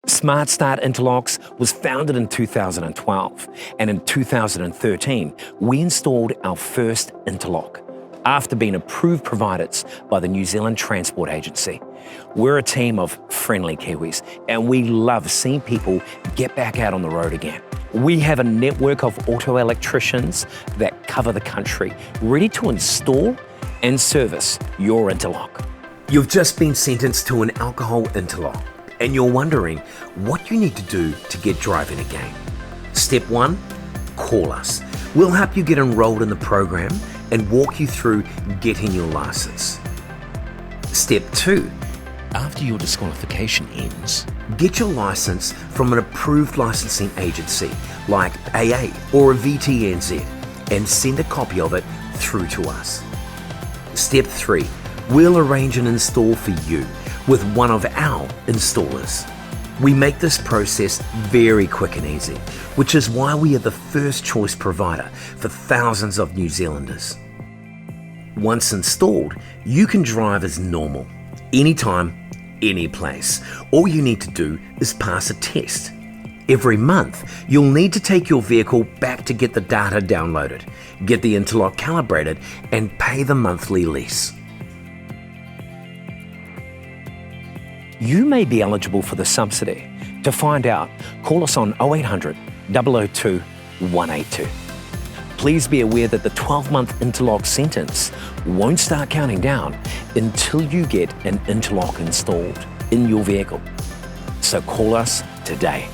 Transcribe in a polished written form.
Smart Start Interlocks was founded in 2012, and in 2013, we installed our first interlock after being approved providers by the New Zealand Transport Agency. We're a team of friendly Kiwis, and we love seeing people get back out on the road again. We have a network of auto electricians that cover the country, ready to install and service your interlock. You've just been sentenced to an alcohol interlock, and you're wondering what you need to do to get driving again. Step 1, call us. We'll help you get enrolled in the program and walk you through getting your license. Step 2, after your disqualification ends, get your license from an approved licensing agency like AA or a VTNZ and send a copy of it through to us. Step 3, we'll arrange an install for you with one of our installers. We make this process very quick and easy, which is why we are the first choice provider for thousands of New Zealanders. Once installed, you can drive as normal, anytime, any place. All you need to do is pass a test. Every month, you'll need to take your vehicle back to get the data downloaded, get the interlock calibrated, and pay the monthly lease. You may be eligible for the subsidy. To find out, call us on 0800 002 182. Please be aware that the 12-month interlock sentence won't start counting down until you get an interlock installed in your vehicle. So call us today.